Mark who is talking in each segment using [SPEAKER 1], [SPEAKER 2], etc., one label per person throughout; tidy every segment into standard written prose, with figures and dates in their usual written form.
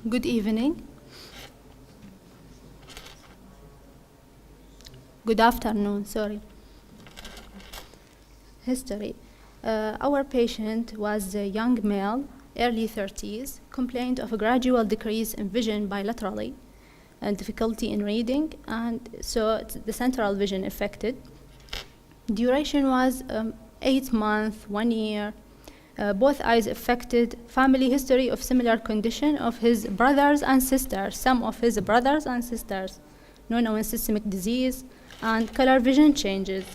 [SPEAKER 1] Good evening. Good afternoon, sorry. History. Our patient was a young male, early 30s, complained of a gradual decrease in vision bilaterally and difficulty in reading, and so the central vision affected. Duration was 8 months, 1 year. Both eyes affected. Family history of similar condition of his brothers and sisters, some of his brothers and sisters, no known systemic disease, and color vision changes.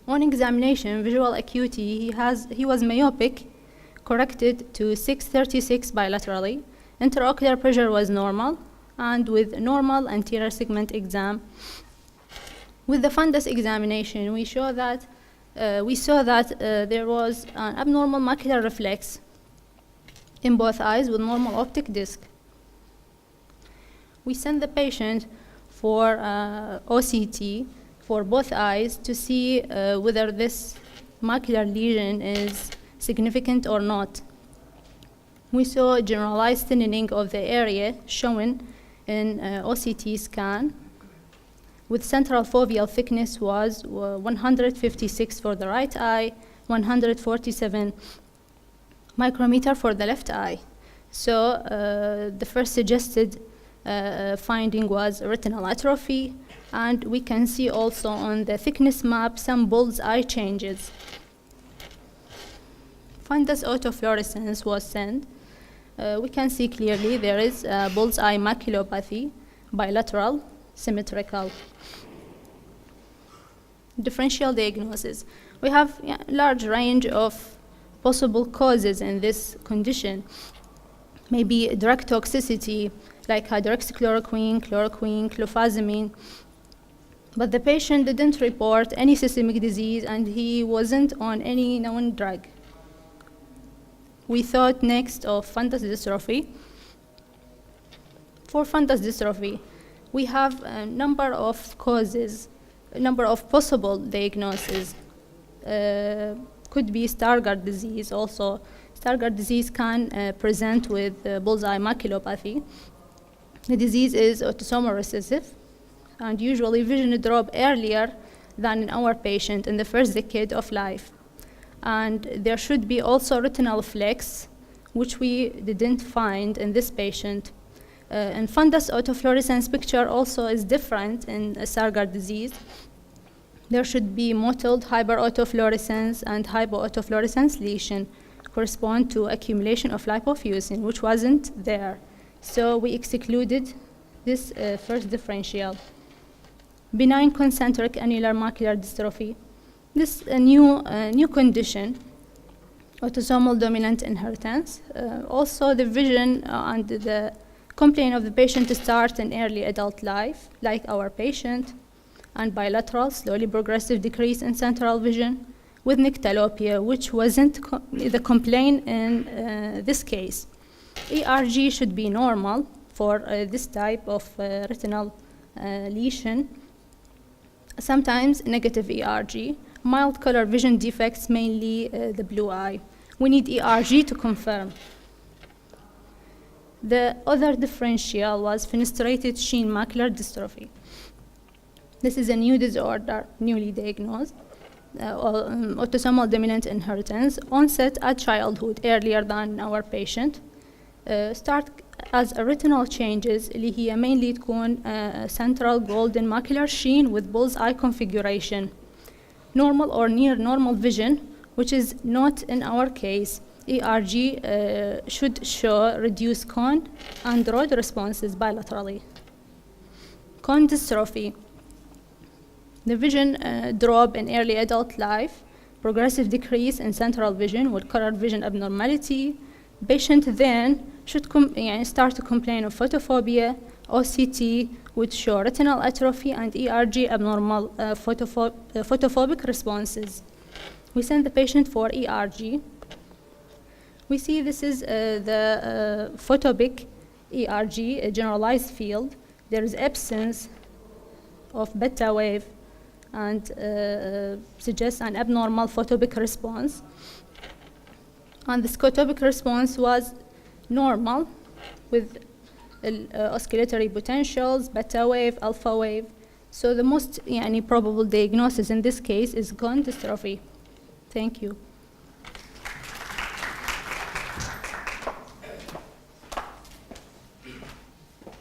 [SPEAKER 1] On examination, visual acuity, he was myopic, corrected to 636 bilaterally. Intraocular pressure was normal, and with normal anterior segment exam. With the fundus examination, we saw that there was an abnormal macular reflex in both eyes with normal optic disc. We sent the patient for OCT for both eyes to see whether this macular lesion is significant or not. We saw generalized thinning of the area shown in OCT scan, with central foveal thickness was 156 for the right eye, 147 micrometer for the left eye. So the first suggested finding was retinal atrophy, and we can see also on the thickness map some bull's-eye changes. Fundus autofluorescence was sent. We can see clearly there is bull's-eye maculopathy, bilateral, symmetrical. Differential diagnosis. We have a large range of possible causes in this condition. Maybe drug toxicity, like hydroxychloroquine, chloroquine, clofazimine. But the patient didn't report any systemic disease and he wasn't on any known drug. We thought next of fundus dystrophy. For fundus dystrophy, we have a number of causes, a number of possible diagnoses. Could be Stargardt disease also. Stargardt disease can present with bull's-eye maculopathy. The disease is autosomal recessive, and usually vision drop earlier than in our patient in the first decade of life. And there should be also retinal flex, which we didn't find in this patient. And fundus autofluorescence picture also is different in Stargardt disease. There should be mottled hyperautofluorescence and hypoautofluorescence lesion correspond to accumulation of lipofuscin, which wasn't there. So we excluded this first differential. Benign concentric annular macular dystrophy. This is a new condition, autosomal dominant inheritance. Also the vision and the complaint of the patient start in early adult life, like our patient, and bilateral, slowly progressive decrease in central vision with nyctalopia, which wasn't the complaint in this case. ERG should be normal for this type of retinal lesion. Sometimes negative ERG, mild color vision defects, mainly the blue eye. We need ERG to confirm. The other differential was fenestrated sheen macular dystrophy. This is a new disorder, newly diagnosed, autosomal dominant inheritance, onset at childhood, earlier than our patient. Start as retinal changes اللي هي mainly تكون central golden macular sheen with bull's-eye configuration. Normal or near normal vision, which is not in our case. ERG should show reduced cone and rod responses bilaterally. Cone dystrophy. The vision drop in early adult life, progressive decrease in central vision with color vision abnormality. Patient then should start to complain of photophobia. OCT would show retinal atrophy and ERG abnormal photophobic responses. We send the patient for ERG. We see this is the photopic ERG, a generalized field. There is absence of beta wave and suggests an abnormal photopic response. And the scotopic response was normal with oscillatory potentials, beta wave, alpha wave. So the most probable diagnosis in this case is gone dystrophy. Thank you.